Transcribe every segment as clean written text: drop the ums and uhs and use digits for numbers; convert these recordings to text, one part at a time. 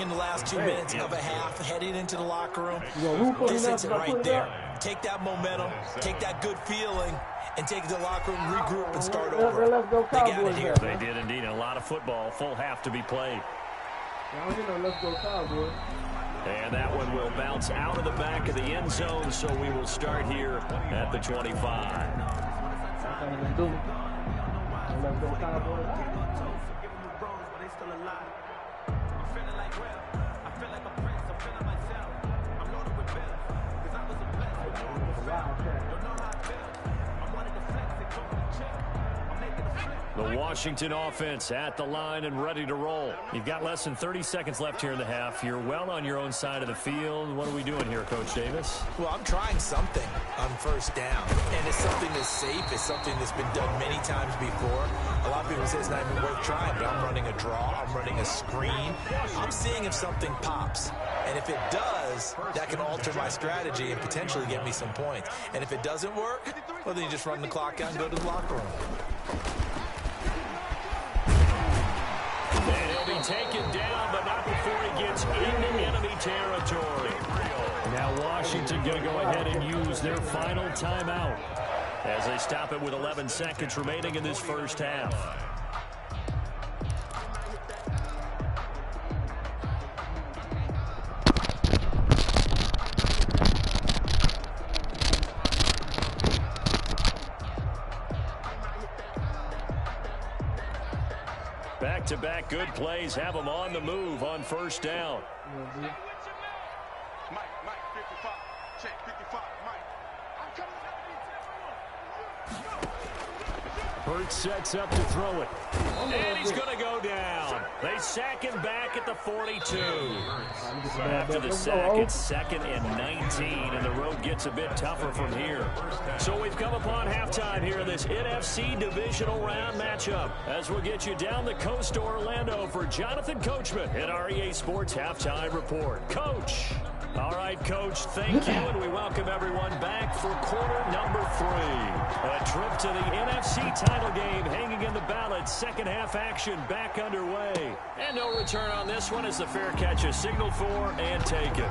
In the last 2 minutes of a half, heading into the locker room, this is it right there. Take that momentum, take that good feeling, and take it to the locker room, regroup, and start over. They got it here. They did indeed. A lot of football, full half to be played. Let's go Cowboys. And that one will bounce out of the back of the end zone, so we will start here at the 25. Let's go Cowboys. The Washington offense at the line and ready to roll. You've got less than 30 seconds left here in the half. You're well on your own side of the field. What are we doing here, Coach Davis? Well, I'm trying something on first down, and it's something that's safe. It's something that's been done many times before. A lot of people say it's not even worth trying, but I'm running a draw. I'm running a screen. I'm seeing if something pops, and if it does, that can alter my strategy and potentially get me some points. And if it doesn't work, well, then you just run the clock out and go to the locker room. And he'll be taken down, but not before he gets into enemy territory. Now Washington going to go ahead and use their final timeout as they stop it with 11 seconds remaining in this first half. Back-to-back good plays have them on the move on first down. Hurts sets up to throw it. And he's going to go down. They sack him back at the 42. After the sack, it's 2nd and 19, and the road gets a bit tougher from here. So we've come upon halftime here in this NFC divisional round matchup as we'll get you down the coast to Orlando for Jonathan Coachman at our EA Sports Halftime Report. Coach. All right, Coach, thank you, and we welcome everyone back for quarter number 3. A trip to the NFC title game hanging in the balance. Second half action back underway. And no return on this one as the fair catch is signaled for and taken.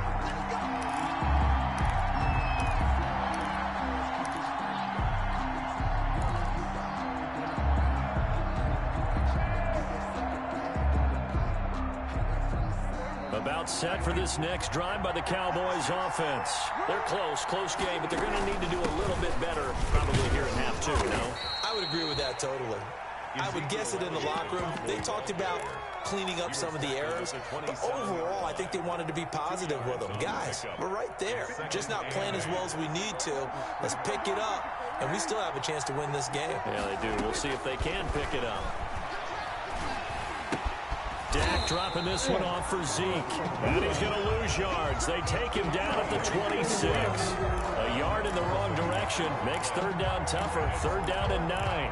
About set for this next drive by the Cowboys offense. They're close game, but they're going to need to do a little bit better probably here in half 2, no? I would agree with that totally. I would guess it in the locker room. They talked about cleaning up some of the errors, but overall, I think they wanted to be positive with them. Guys, we're right there. Just not playing as well as we need to. Let's pick it up, and we still have a chance to win this game. Yeah, they do. We'll see if they can pick it up. Dak dropping this one off for Zeke. And he's going to lose yards. They take him down at the 26. A yard in the wrong direction. Makes third down tougher. 3rd down and 9.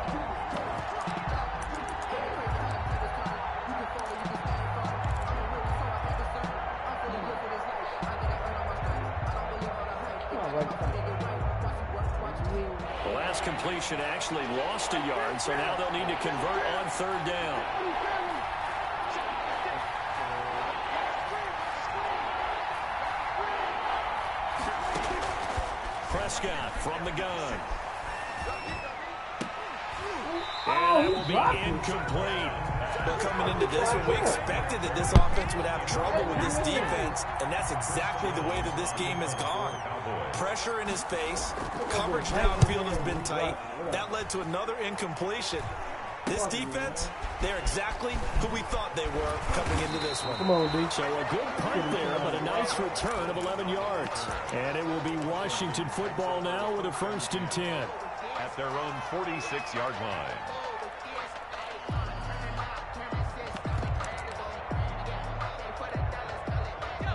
The last completion actually lost a yard, so now they'll need to convert on 3rd down. Prescott from the gun. And that will be incomplete. But coming into this one, we expected that this offense would have trouble with this defense, and that's exactly the way that this game has gone. Pressure in his face. Coverage downfield has been tight. That led to another incompletion. This defense, they're exactly who we thought they were coming into this one. Come on, D. So a good punt there, but a nice return of 11 yards. And it will be Washington football now with a 1st and 10. At their own 46-yard line.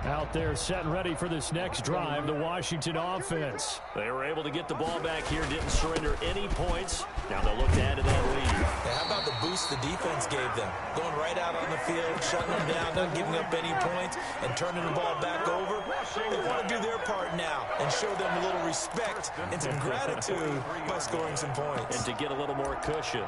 Out there set and ready for this next drive, the Washington offense. They were able to get the ball back here, didn't surrender any points. Now they'll look to add to that lead. Hey, how about the boost the defense gave them? Going right out on the field, shutting them down, not giving up any points, and turning the ball back over. They want to do their part now and show them a little respect and some gratitude by scoring some points. And to get a little more cushion.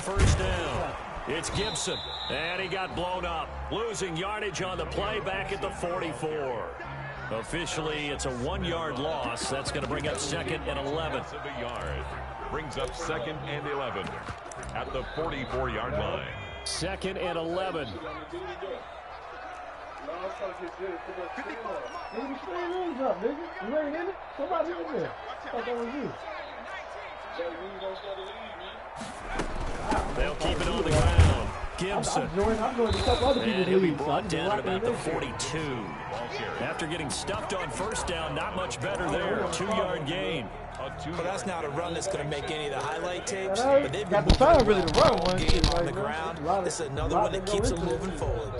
first down. It's Gibson, and he got blown up, losing yardage on the play back at the 44. Officially, it's a 1-yard loss. That's going to bring up 2nd and 11. Brings up 2nd and 11 at the 44-yard line. 2nd and 11. They'll keep it on the ground. Gibson. And he'll be brought down at about the 42. After getting stuffed on first down, not much better there. 2-yard gain. Well, that's not a run that's going to make any of the highlight tapes, but they've been moving all game on the ground. This is another one that keeps them moving forward.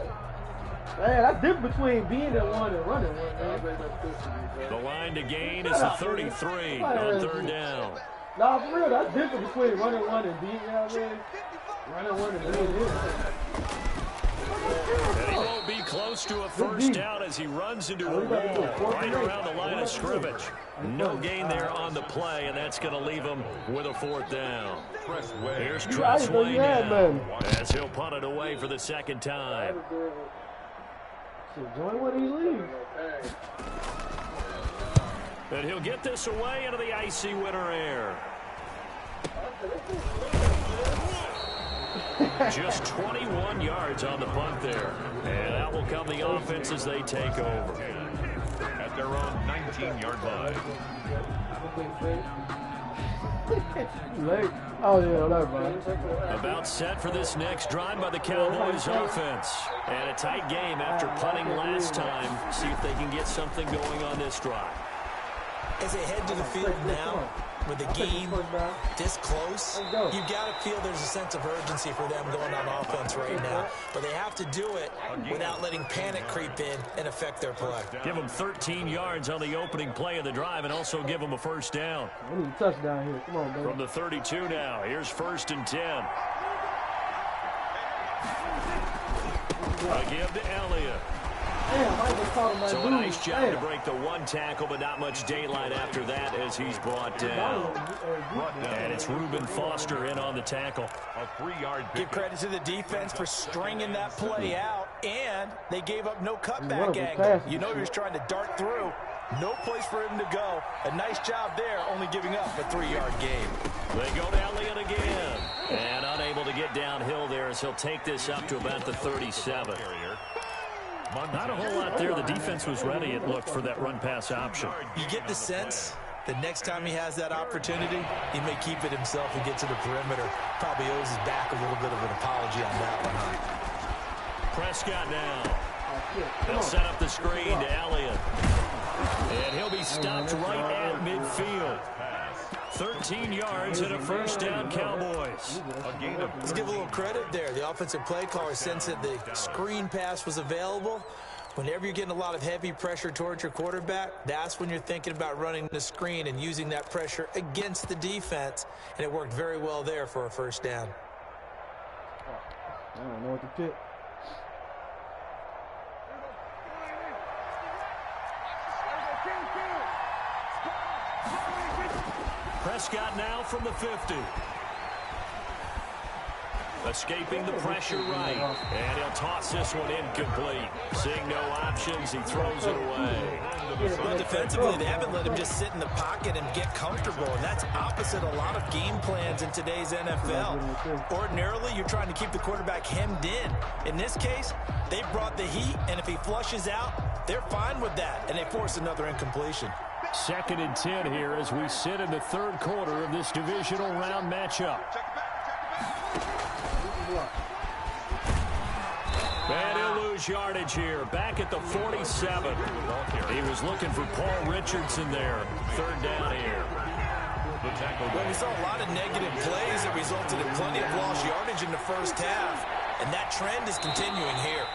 Man, that's different between being at one and running one, man. The line to gain is a 33 on 3rd down. Nah, for real, that's different between running one and being, you know what I mean? Running one and being in. And he won't be close to a first down as he runs into a wall right around the line of scrimmage. No gain there on the play, and that's going to leave him with a 4th down. Here's Tressway now as he'll punt it away for the 2nd time. Join when he leaves. And he'll get this away into the icy winter air. Just 21 yards on the punt there. And out will come the offense as they take over. At their own 19-yard line. Oh, yeah, whatever. About set for this next drive by the Cowboys offense. And a tight game after punting last time. See if they can get something going on this drive. As they head to the field now, with the game this close, you got to feel there's a sense of urgency for them going on offense right now. But they have to do it without letting panic creep in and affect their play. Give them 13 yards on the opening play of the drive and also give them a first down. We need a touchdown here. Come on, baby. From the 32 now, here's 1st and 10. A give to Elliott. So a nice job to break the 1 tackle, but not much daylight after that as he's brought down. And it's Reuben Foster in on the tackle. A 3-yard pick. Give credit to the defense for stringing that play out, and they gave up no cutback angle. You know he was trying to dart through. No place for him to go. A nice job there, only giving up a 3-yard gain. They go to Elliott again. And unable to get downhill there as he'll take this up to about the 37. Not a whole lot there. The defense was ready, it looked, for that run-pass option. You get the sense that next time he has that opportunity, he may keep it himself and get to the perimeter. Probably owes his back a little bit of an apology on that one, huh? Prescott now. They'll set up the screen to Elliott. And he'll be stopped right at midfield. 13 yards and a first down, Cowboys. Let's give a little credit there. The offensive play caller sensed that the screen pass was available. Whenever you're getting a lot of heavy pressure towards your quarterback, that's when you're thinking about running the screen and using that pressure against the defense. And it worked very well there for a first down. I don't know what to pick. Prescott now from the 50. Escaping the pressure right. And he'll toss this one incomplete. Seeing no options, he throws it away. Well, defensively, they haven't let him just sit in the pocket and get comfortable, and that's opposite a lot of game plans in today's NFL. Ordinarily, you're trying to keep the quarterback hemmed in. In this case, they brought the heat, and if he flushes out, they're fine with that, and they force another incompletion. 2nd and 10 here as we sit in the 3rd quarter of this divisional round matchup. And he'll lose yardage here. Back at the 47. He was looking for Paul Richardson there. 3rd down here. Well, we saw a lot of negative plays that resulted in plenty of lost yardage in the first half, and that trend is continuing here.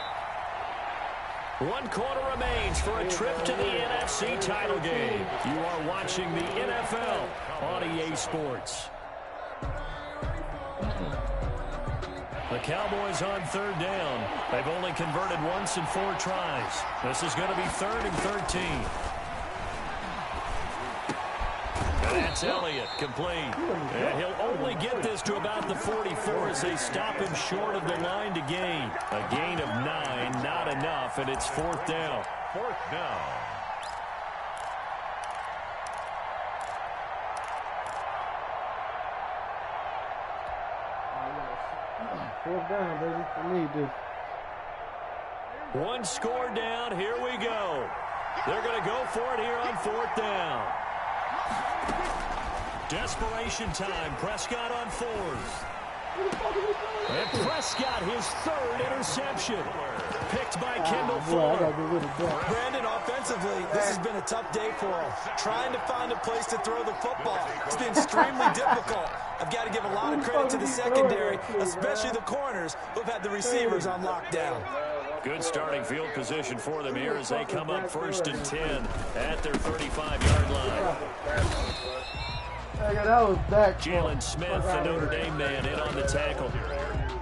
1 quarter remains for a trip to the NFC title game. You are watching the NFL on EA Sports. The Cowboys on 3rd down. They've only converted once in 4 tries. This is going to be 3rd and 13. And That's Elliott, complete. And he'll only get this to about the 44 as they stop him short of the line to gain. A gain of 9, not enough, and it's 4th down. 4th down. Fourth down, baby. I need this. One score down. Here we go. They're going to go for it here on 4th down. Desperation time. Prescott on 4th. And Prescott, his 3rd interception. Picked by Kendall Fuller. Brandon, offensively, this has been a tough day for him. Trying to find a place to throw the football. It's been extremely difficult. I've got to give a lot of credit to the secondary, especially the corners who've had the receivers on lockdown. Good starting field position for them here as they come up 1st and 10 at their 35-yard line. Jalen Smith, the Notre Dame man, in on the tackle.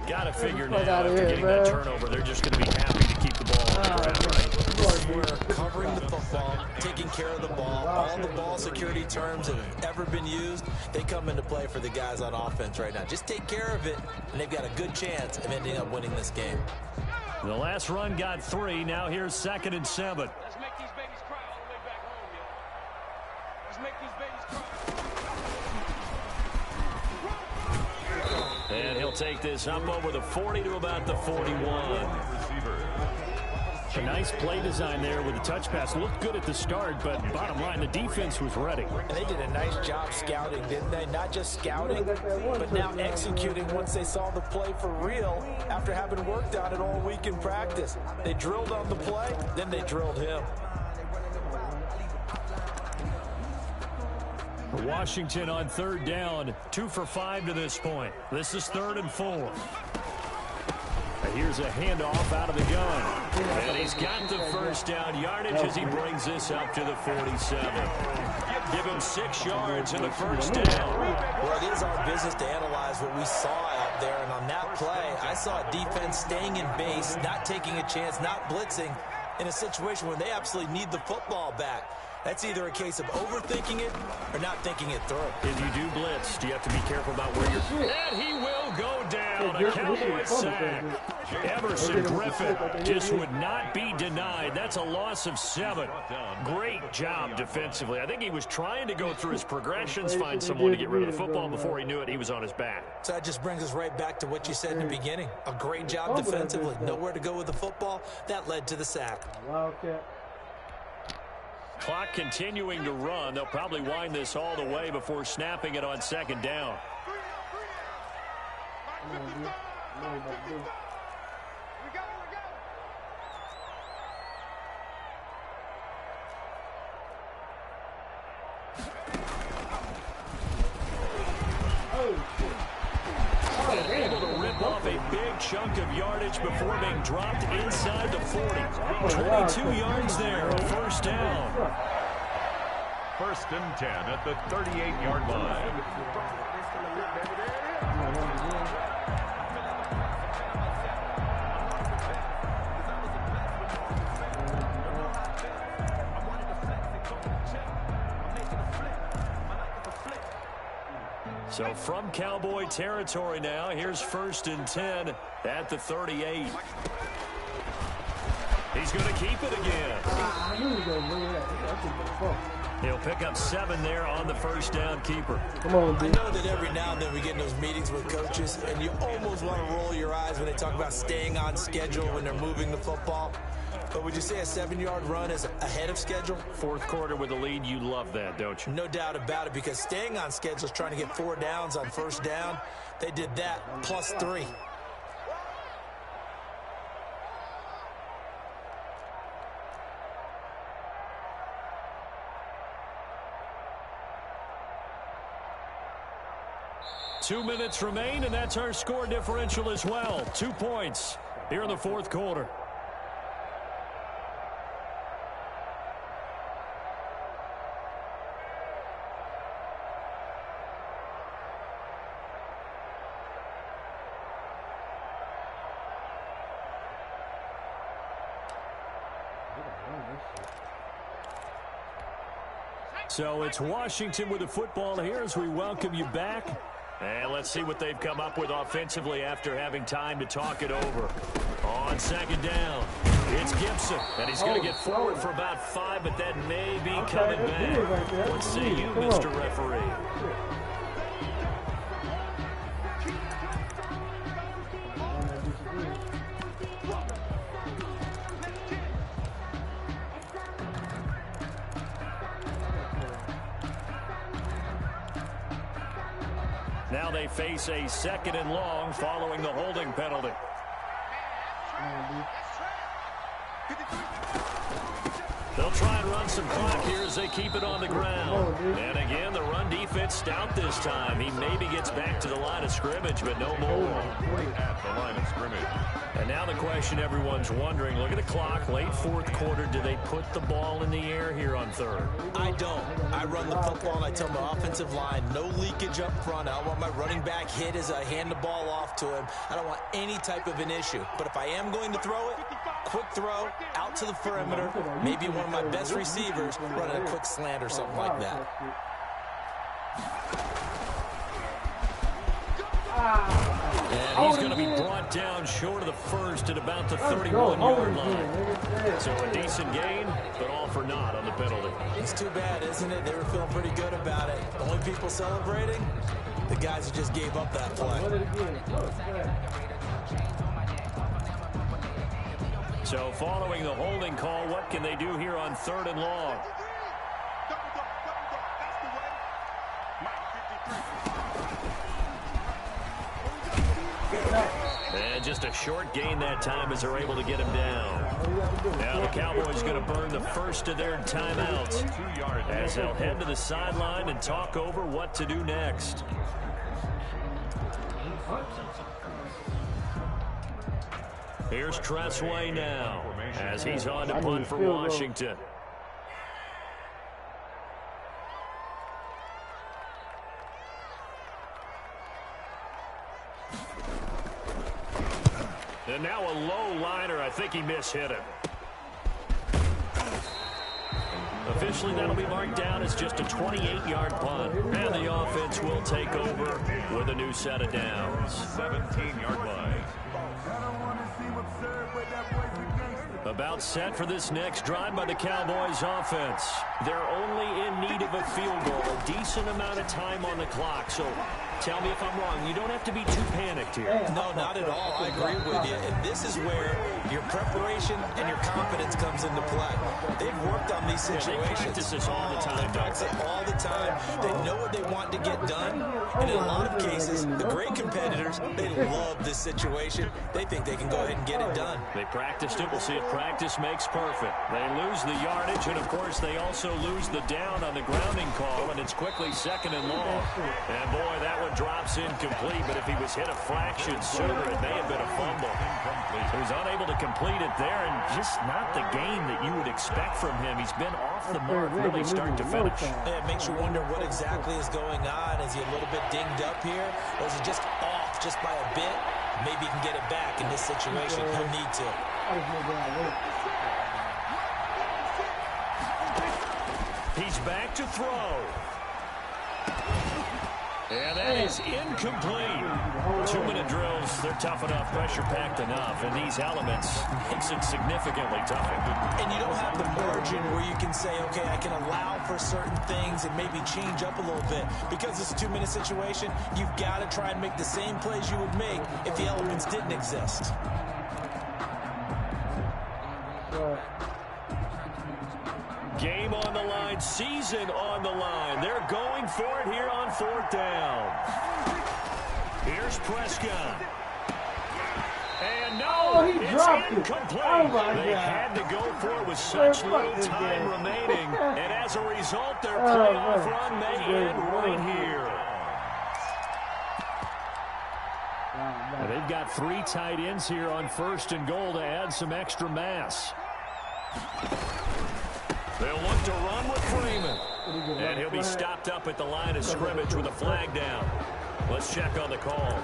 Got to figure now after getting that turnover, they're just going to be happy to keep the ball on the ground, right? This is where covering the football, taking care of the ball, all the ball security terms that have ever been used, they come into play for the guys on offense right now. Just take care of it, and they've got a good chance of ending up winning this game. The last run got 3. Now here's 2nd and 7. Let's make these babies cry all the way back home, yo. Let's make these babies cry. And he'll take this up over the 40 to about the 41. A nice play design there with the touch pass. Looked good at the start, but bottom line, the defense was ready. And they did a nice job scouting, didn't they? Not just scouting, but now executing once they saw the play for real after having worked on it all week in practice. They drilled on the play, then they drilled him. Washington on 3rd down, 2 for 5 to this point. This is 3rd and 4. Here's a handoff out of the gun. And he's got the 1st down yardage as he brings this up to the 47. Give him 6 yards in the 1st down. Well, it is our business to analyze what we saw out there. And on that play, I saw a defense staying in base, not taking a chance, not blitzing in a situation where they absolutely need the football back. That's either a case of overthinking it or not thinking it through. If you do blitz, you have to be careful about where you're... And he will go down. A Cowboy sack. Emerson Griffin just would not be denied. That's a loss of 7. Great job defensively. I think he was trying to go through his progressions, find someone to get rid of the football. Before he knew it, he was on his back. So that just brings us right back to what you said in the beginning. A great job defensively. Nowhere to go with the football. That led to the sack. Wildcat. Clock continuing to run. They'll probably wind this all the way before snapping it on 2nd down. Able to rip off a big chunk of yardage before being dropped inside the 40. 22 yards there, a 1st down. 1st and 10 at the 38-yard line. So from Cowboy territory now, here's 1st and 10 at the 38. He's going to keep it again. He'll pick up 7 there on the 1st down keeper. Come on, I dude. know that every now and then we get in those meetings with coaches, and you almost want to roll your eyes when they talk about staying on schedule when they're moving the football. But would you say a 7-yard run is ahead of schedule? 4th quarter with a lead, you love that, don't you? No doubt about it, because staying on schedule is trying to get 4 downs on 1st down. They did that plus 3. Two minutes remain, and that's our score differential as well. 2 points here in the 4th quarter. So it's Washington with the football here as we welcome you back. And let's see what they've come up with offensively after having time to talk it over. On second down, it's Gibson. And he's going to get forward for about 5, but that may be coming back. What say you, Mr. Referee? Now they face a 2nd and long following the holding penalty. They'll try and run some clock here as they keep it on the ground. And again, the run defense stout this time. He maybe gets back to the line of scrimmage, but no more. At the line of scrimmage. And now the question everyone's wondering, look at the clock, late 4th quarter, do they put the ball in the air here on 3rd? I don't. I run the football and I tell my offensive line, no leakage up front. I don't want my running back hit as I hand the ball off to him. I don't want any type of an issue. But if I am going to throw it, quick throw, out to the perimeter, maybe one of my best receivers running a quick slant or something like that. And he's going to be brought down short of the first at about the 31-yard line. So a decent gain, but all for naught on the penalty. It's too bad, isn't it? They were feeling pretty good about it. The only people celebrating, the guys who just gave up that play. So following the holding call, what can they do here on 3rd and long? And just a short gain that time as they're able to get him down. Now the Cowboys going to burn the first of their timeouts as they'll head to the sideline and talk over what to do next. Here's Tressway now as he's on to punt for Washington. And now a low liner. I think he mishit him. Officially, that'll be marked down as just a 28-yard punt. And the offense will take over with a new set of downs. 17-yard line. About set for this next drive by the Cowboys offense. They're only in need of a field goal, a decent amount of time on the clock. So tell me if I'm wrong. You don't have to be too panicked here. No, not at all. I agree with you. And this is where your preparation and your confidence comes into play. They've worked on these situations. They practice this all the time. They practice it all the time. They know what they want to get done. And in a lot of cases, the great competitors, they love this situation. They think they can go ahead and get it done. They practiced it. We'll see it. Practice makes perfect. They lose the yardage, and, of course, they also lose the down on the grounding call, and it's quickly 2nd and long. And, boy, that one drops incomplete, but if he was hit a fraction sooner, it may have been a fumble. He was unable to complete it there, and just not the game that you would expect from him. He's been off the mark really start to finish. Yeah, it makes you wonder what exactly is going on. Is he a little bit dinged up here, or is he just off just by a bit? Maybe he can get it back in this situation. He'll need to. He's back to throw. And that is incomplete. 2-minute drills, they're tough enough, pressure-packed enough, and these elements makes it significantly tougher. And you don't have the margin where you can say, okay, I can allow for certain things and maybe change up a little bit. Because it's a 2-minute situation, you've got to try and make the same plays you would make if the elements didn't exist. Game on the line, season on the line. They're going for it here on 4th down. Here's Prescott. And no, it's incomplete. They had to go for it with such little time remaining. And as a result, their playoff run may end right here. Now, they've got 3 tight ends here on 1st and goal to add some extra mass. They'll look to run with Freeman. And he'll be stopped up at the line of scrimmage with a flag down. Let's check on the call.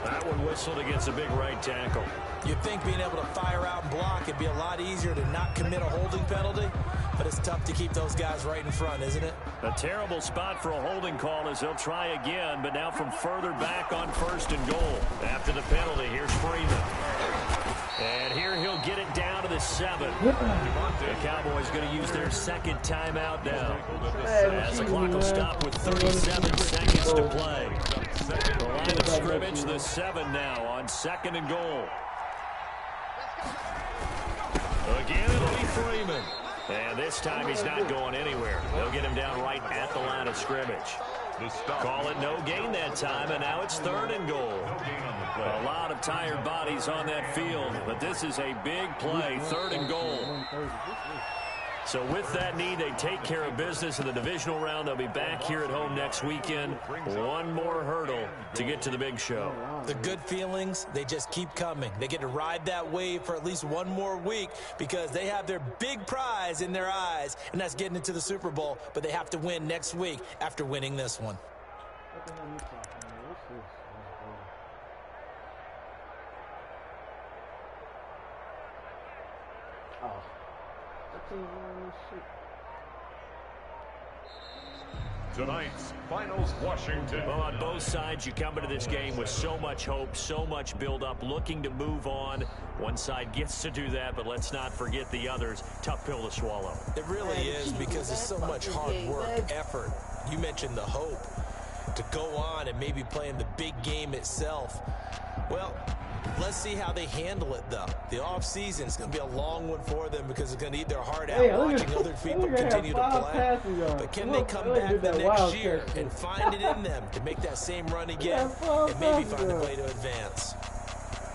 That one whistled against a big right tackle. You'd think being able to fire out and block, it'd be a lot easier to not commit a holding penalty. but it's tough to keep those guys right in front, isn't it? A terrible spot for a holding call as they'll try again, but now from further back on 1st and goal. After the penalty, here's Freeman. And here he'll get it down to the 7. The Cowboys going to use their 2nd timeout now. As the clock will stop with 37 seconds to play. The line of scrimmage, the 7 now on 2nd and goal. Again, it'll be Freeman. And this time he's not going anywhere. They'll get him down right at the line of scrimmage. Call it no gain that time, and now it's 3rd and goal. A lot of tired bodies on that field, but this is a big play, 3rd and goal. So with that need, they take care of business in the divisional round. They'll be back here at home next weekend. One more hurdle to get to the big show. The good feelings, they just keep coming. They get to ride that wave for at least one more week because they have their big prize in their eyes, and that's getting into the Super Bowl. But they have to win next week after winning this one. Tonight's finals, Washington. Well, on both sides, you come into this game with so much hope, so much build-up, looking to move on. One side gets to do that, but let's not forget the others. Tough pill to swallow. It really is because there's so much hard work, effort. You mentioned the hope to go on and maybe play in the big game itself. Well, let's see how they handle it, though. The offseason is going to be a long one for them because it's going to eat their heart out watching other people continue to play. But can they come back the next year and find it in them to make that same run again and maybe find a way to advance?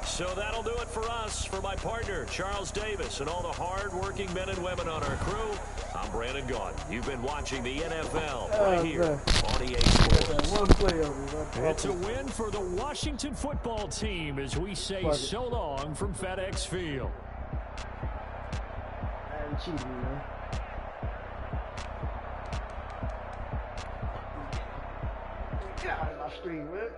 So that'll do it for us. For my partner, Charles Davis, and all the hard-working men and women on our crew, I'm Brandon Gaudin. You've been watching the NFL right here on EA Sports. It's a win for the Washington football team as we say so long from FedEx Field. I'm cheating, man. Get out of my stream, man.